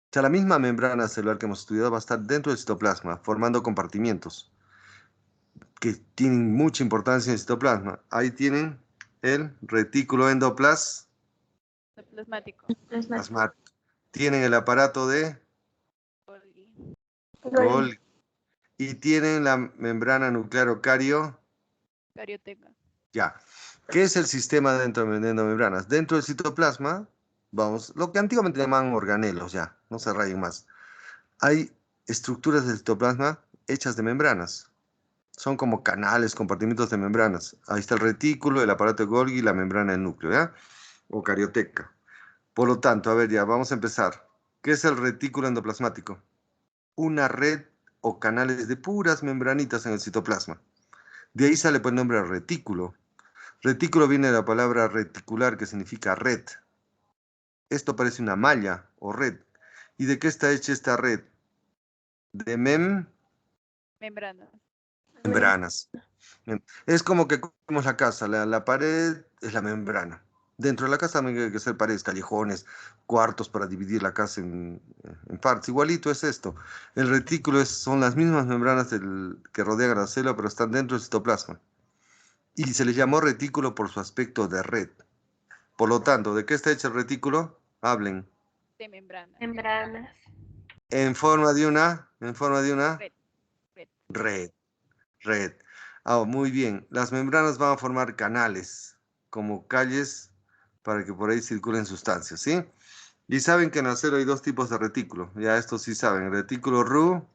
O sea, la misma membrana celular que hemos estudiado va a estar dentro del citoplasma, formando compartimientos que tienen mucha importancia en el citoplasma. Ahí tienen el retículo Plasmático. plasmático. Tienen el aparato de Golgi. Golgi. Y tienen la membrana nuclear o Carioteca. Ya. ¿Qué es el sistema de endomembranas? Dentro del citoplasma, vamos, lo que antiguamente llamaban organelos, ya, no se rayen más. Hay estructuras del citoplasma hechas de membranas. Son como canales, compartimientos de membranas. Ahí está el retículo, el aparato de Golgi y la membrana del núcleo, ¿ya? O carioteca. Por lo tanto, a ver, ya, vamos a empezar. ¿Qué es el retículo endoplasmático? Una red o canales de puras membranitas en el citoplasma. De ahí sale pues el nombre retículo. Retículo viene de la palabra reticular, que significa red. Esto parece una malla o red. ¿Y de qué está hecha esta red? De Membranas. membranas. Es como que como la casa, la pared es la membrana. Dentro de la casa también hay que ser paredes, callejones, cuartos para dividir la casa en partes. Igualito es esto. El retículo son las mismas membranas que rodean a la célula, pero están dentro del citoplasma. Y se le llamó retículo por su aspecto de red. Por lo tanto, ¿de qué está hecho el retículo? Hablen. De membrana. Membranas. En forma de una Red. Red. red. Red. Ah, muy bien. Las membranas van a formar canales, como calles, para que por ahí circulen sustancias, ¿sí? Y saben que en acero hay dos tipos de retículo. Ya esto sí saben. Retículo Rugoso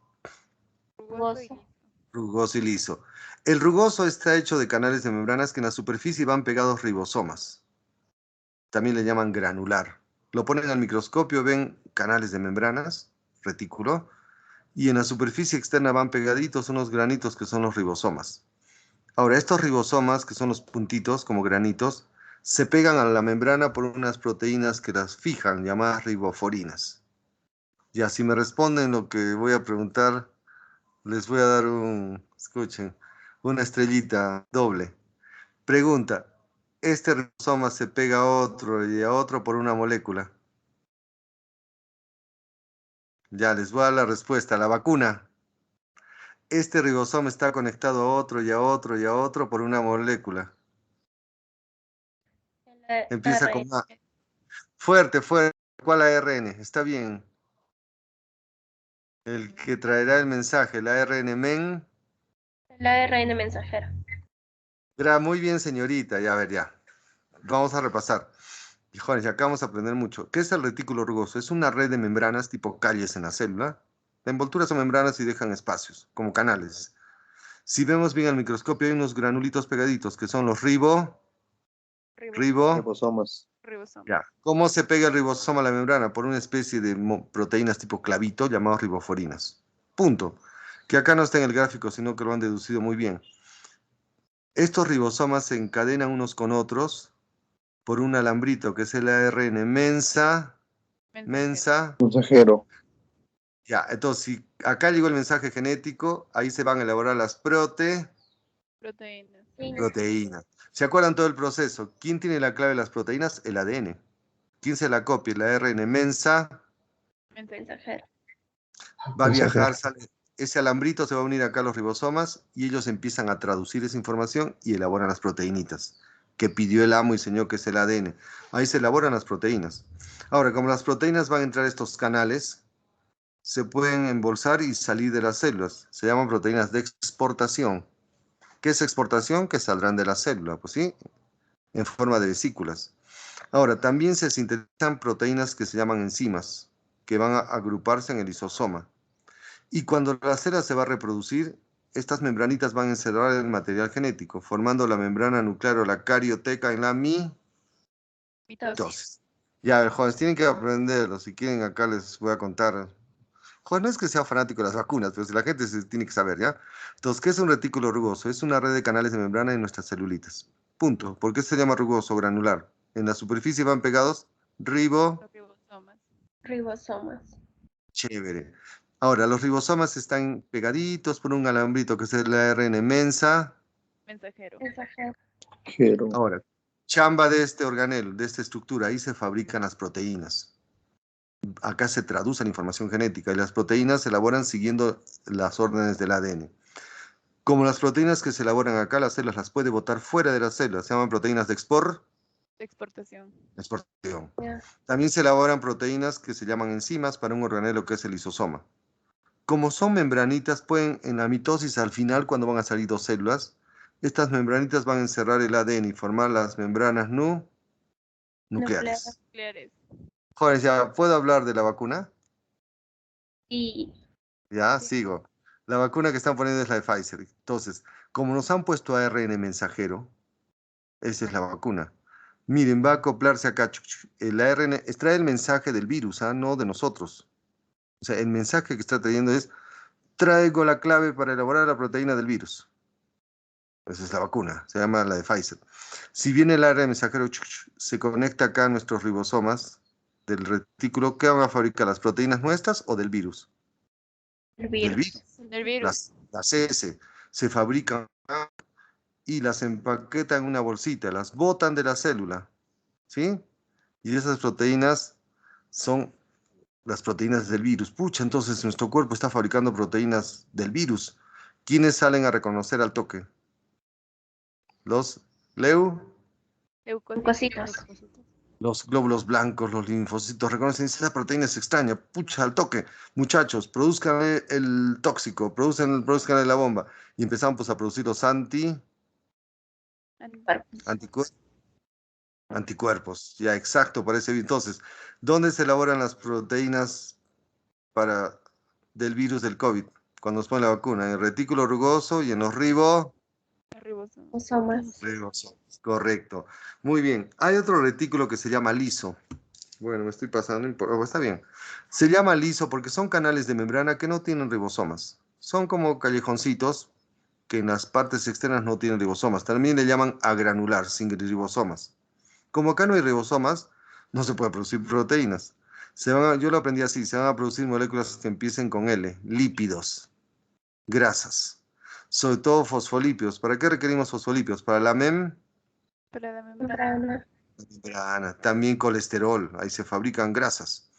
y Rugoso. liso. rugoso y liso. El rugoso está hecho de canales de membranas que en la superficie van pegados ribosomas. También le llaman granular. Lo ponen al microscopio, ven canales de membranas, retículo, y en la superficie externa van pegaditos unos granitos que son los ribosomas. Ahora, estos ribosomas, que son los puntitos como granitos, se pegan a la membrana por unas proteínas que las fijan, llamadas riboforinas. Y así me responden lo que voy a preguntar, les voy a dar escuchen, una estrellita doble. Pregunta, ¿este ribosoma se pega a otro y a otro por una molécula? Ya les voy a dar la respuesta, la vacuna. Este ribosoma está conectado a otro y a otro y a otro por una molécula. Empieza con A. Fuerte, fuerte. ¿Cuál ARN? Está bien. El que traerá el mensaje, el ARN men. El ARN mensajero. Muy bien, señorita. Ya, a ver, ya. Vamos a repasar. Y jóvenes, acá vamos a aprender mucho. ¿Qué es el retículo rugoso? Es una red de membranas tipo calles en la célula. La envoltura son membranas y dejan espacios, como canales. Si vemos bien al microscopio, hay unos granulitos pegaditos, que son los ribo. Ribosomas. Ribosoma. Ya. ¿Cómo se pega el ribosoma a la membrana? Por una especie de proteínas tipo clavito llamados riboforinas. Punto. Que acá no está en el gráfico, sino que lo han deducido muy bien. Estos ribosomas se encadenan unos con otros por un alambrito, que es el ARN mensa. Mensa. Mensajero. Ya, entonces, si acá llegó el mensaje genético, ahí se van a elaborar las Proteínas. proteínas. ¿Se acuerdan todo el proceso? ¿Quién tiene la clave de las proteínas? El ADN. ¿Quién se la copia? El ARN mensa. Mensajero. Va a Mensajero. viajar, ese alambrito se va a unir acá a los ribosomas y ellos empiezan a traducir esa información y elaboran las proteínitas que pidió el amo y señor, que es el ADN. Ahí se elaboran las proteínas. Ahora, como las proteínas van a entrar a estos canales, se pueden embolsar y salir de las células. Se llaman proteínas de exportación. ¿Qué es exportación? Que saldrán de la célula, pues sí, en forma de vesículas. Ahora, también se sintetizan proteínas que se llaman enzimas, que van a agruparse en el lisosoma. Y cuando la célula se va a reproducir, estas membranitas van a encerrar el material genético, formando la membrana nuclear o la carioteca en la mitosis. Ya, jóvenes, tienen que aprenderlo. Si quieren, acá les voy a contar. Joder, no es que sea fanático de las vacunas, pero si la gente se tiene que saber, ¿ya? Entonces, ¿qué es un retículo rugoso? Es una red de canales de membrana en nuestras celulitas. Punto. ¿Por qué se llama rugoso o granular? En la superficie van pegados Ribosomas. Ribosomas. Chévere. Ahora, los ribosomas están pegaditos por un alambrito que es el ARN mensa. Mensajero. Mensajero. Ahora, chamba de este organelo, de esta estructura, ahí se fabrican las proteínas. Acá se traduce la información genética y las proteínas se elaboran siguiendo las órdenes del ADN. Como las proteínas que se elaboran acá, las células las puede botar fuera de las células, se llaman proteínas de Exportación. exportación. Ya. También se elaboran proteínas que se llaman enzimas para un organelo que es el lisosoma. Como son membranitas, pueden en la mitosis al final, cuando van a salir dos células, estas membranitas van a encerrar el ADN y formar las membranas nucleares. Nucleares. Jóvenes, ¿ya puedo hablar de la vacuna? Y Ya, Sí. sigo. La vacuna que están poniendo es la de Pfizer. Entonces, como nos han puesto ARN mensajero, esa es la vacuna. Miren, va a acoplarse acá. El ARN extrae el mensaje del virus, no de nosotros. O sea, el mensaje que está trayendo es, traigo la clave para elaborar la proteína del virus. Esa es la vacuna, se llama la de Pfizer. Si bien el ARN mensajero se conecta acá a nuestros ribosomas del retículo, ¿qué van a fabricar? ¿Las proteínas nuestras o del virus? el Del virus. virus. El virus. Las S se fabrican y las empaquetan en una bolsita, las botan de la célula, ¿sí? Y esas proteínas son las proteínas del virus. Pucha, entonces nuestro cuerpo está fabricando proteínas del virus. ¿Quiénes salen a reconocer al toque? Los Leucocitos. los glóbulos blancos, los linfocitos reconocen esa proteína es extraña. Pucha, al toque. Muchachos, produzcan el tóxico, produzcan la bomba. Y empezamos pues, a producir los anticuerpos. Anticuerpos, ya exacto, parece bien. Entonces, ¿dónde se elaboran las proteínas del virus del COVID? Cuando nos ponen la vacuna, en el retículo rugoso y en los Ribosomas. ribosomas. Correcto. Muy bien. Hay otro retículo que se llama liso. Bueno, me estoy pasando, está bien. Se llama liso porque son canales de membrana que no tienen ribosomas. Son como callejoncitos que en las partes externas no tienen ribosomas. También le llaman agranular, sin ribosomas. Como acá no hay ribosomas, no se puede producir proteínas. Yo lo aprendí así, se van a producir moléculas que empiecen con L, lípidos, grasas, sobre todo fosfolípidos. ¿Para qué requerimos fosfolípidos? Para la Para la membrana. membrana. También colesterol, ahí se fabrican grasas.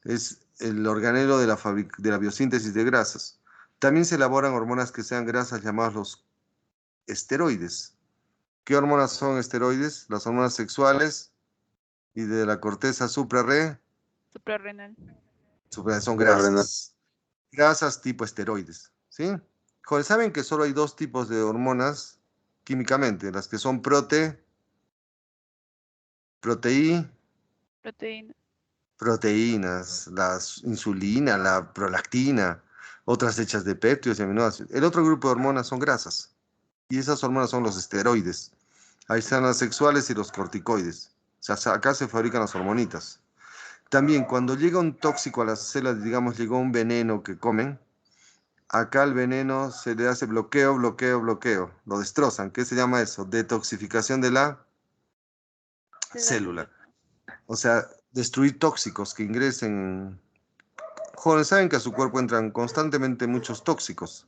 Es el organelo de la biosíntesis de grasas. También se elaboran hormonas que sean grasas llamadas los esteroides. ¿Qué hormonas son esteroides? Las hormonas sexuales y de la corteza suprarrenal. Son grasas. Grasas tipo esteroides. ¿Sí? Joder, ¿saben que solo hay dos tipos de hormonas químicamente? Las que son proteínas, la insulina, la prolactina, otras hechas de péptidos y aminoácidos. El otro grupo de hormonas son grasas. Y esas hormonas son los esteroides. Ahí están las sexuales y los corticoides. O sea, acá se fabrican las hormonitas. También cuando llega un tóxico a las células, digamos, llegó un veneno que comen, acá el veneno se le hace bloqueo. Lo destrozan. ¿Qué se llama eso? Detoxificación de la célula. O sea, destruir tóxicos que ingresen. Jóvenes, saben que a su cuerpo entran constantemente muchos tóxicos.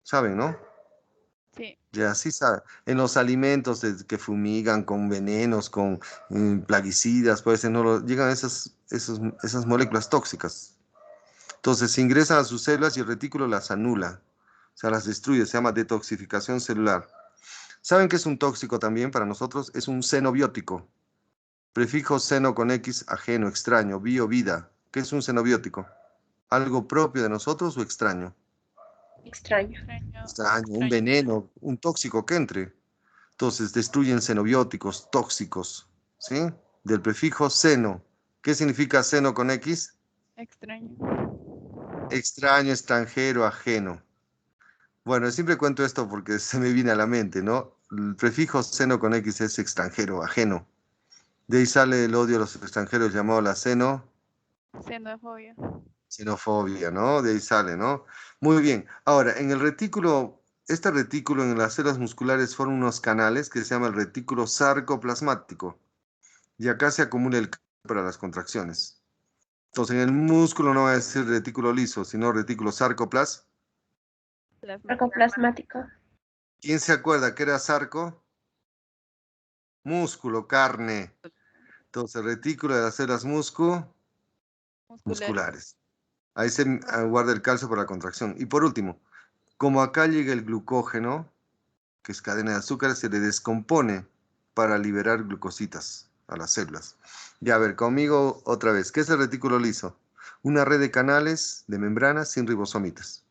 ¿Saben, no? Sí. Ya sí saben. En los alimentos que fumigan con venenos, con plaguicidas, pues llegan esas moléculas tóxicas. Entonces ingresan a sus células y el retículo las anula. O sea, las destruye. Se llama detoxificación celular. ¿Saben qué es un tóxico también para nosotros? Es un xenobiótico. Prefijo xeno con X, ajeno, extraño, bio, vida. ¿Qué es un xenobiótico? ¿Algo propio de nosotros o extraño? Extraño. Extraño, un veneno, un tóxico que entre. Entonces destruyen xenobióticos, tóxicos, ¿sí? Del prefijo xeno. ¿Qué significa xeno con X? Extraño. Extraño, extranjero, ajeno. Bueno, siempre cuento esto porque se me viene a la mente, ¿no? El prefijo xeno con X es extranjero, ajeno. De ahí sale el odio a los extranjeros llamado la xenofobia, ¿no? De ahí sale, ¿no? Muy bien. Ahora, en el retículo, este retículo en las células musculares forma unos canales que se llama el retículo sarcoplasmático. Y acá se acumula el calcio para las contracciones. Entonces, en el músculo no va a decir retículo liso, sino retículo Sarcoplasmático. ¿Quién se acuerda que era sarco? Músculo, carne. Entonces, retículo de las células musculares. Ahí se guarda el calcio para la contracción. Y por último, como acá llega el glucógeno, que es cadena de azúcar, se le descompone para liberar glucositas a las células. Ya, a ver, conmigo otra vez. ¿Qué es el retículo liso? Una red de canales de membranas sin ribosomitas.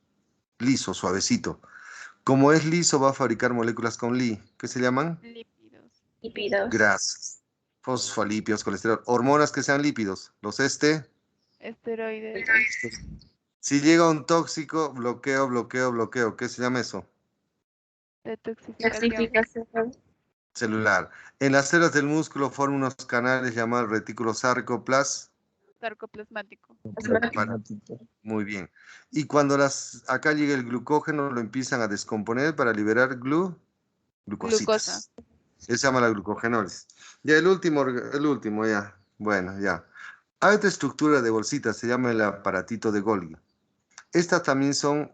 Liso, suavecito. Como es liso, va a fabricar moléculas con Li. ¿Qué se llaman? Lípidos. Grasas, fosfolípidos, colesterol. Hormonas que sean lípidos. Los Esteroides. Si llega un tóxico, bloqueo. ¿Qué se llama eso? Detoxificación. Celular. En las células del músculo forman unos canales llamados retículo Sarcoplasmático. Muy bien. Y cuando acá llega el glucógeno, lo empiezan a descomponer para liberar glucositas. Eso se llama la glucogenólisis. Ya el último ya. Bueno, ya. Hay otra estructura de bolsitas, se llama el aparatito de Golgi. Estas también son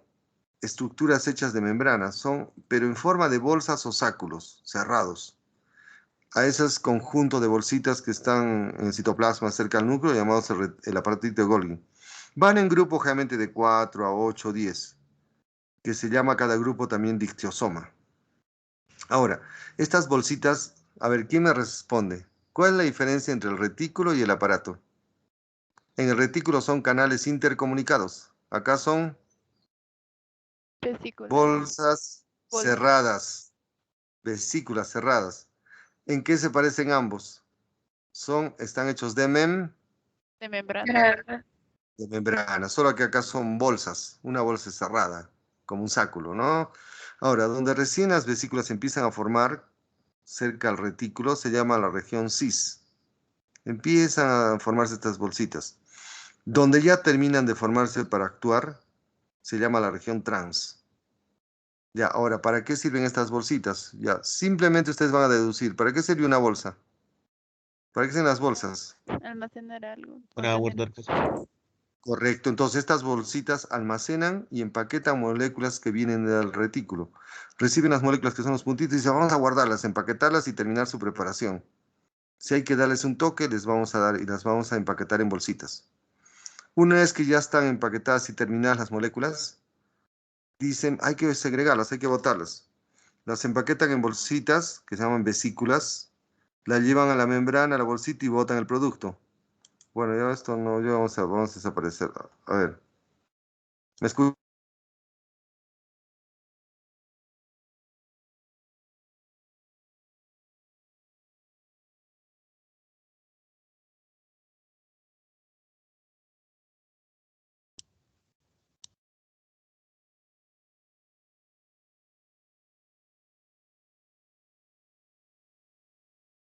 estructuras hechas de membranas, pero en forma de bolsas o sáculos cerrados. A esos conjuntos de bolsitas que están en el citoplasma cerca del núcleo, llamados el aparatito de Golgi. Van en grupos generalmente de 4 a 8, 10, que se llama cada grupo también dictiosoma. Ahora, estas bolsitas, a ver, ¿quién me responde? ¿Cuál es la diferencia entre el retículo y el aparato? En el retículo son canales intercomunicados. Acá son Vesícula. bolsas Bolsa. cerradas, vesículas cerradas. ¿En qué se parecen ambos? Están hechos de De membrana. Membrana. de membrana, solo que acá son bolsas, una bolsa cerrada, como un sáculo, ¿no? Ahora, donde recién las vesículas empiezan a formar, cerca al retículo, se llama la región cis. Empiezan a formarse estas bolsitas. Donde ya terminan de formarse para actuar, se llama la región trans. Ya, ahora, ¿para qué sirven estas bolsitas? Ya, simplemente ustedes van a deducir, ¿para qué sirve una bolsa? ¿Para qué sirven las bolsas? Almacenar algo. Para contener. guardar cosas. Correcto, entonces estas bolsitas almacenan y empaquetan moléculas que vienen del retículo. Reciben las moléculas que son los puntitos y dicen, vamos a guardarlas, empaquetarlas y terminar su preparación. Si hay que darles un toque, les vamos a dar y las vamos a empaquetar en bolsitas. Una vez que ya están empaquetadas y terminadas las moléculas, dicen, hay que segregarlas, hay que botarlas. Las empaquetan en bolsitas, que se llaman vesículas, las llevan a la membrana, a la bolsita y botan el producto. Bueno, ya esto no, ya vamos a desaparecer. A ver. ¿Me escuchan?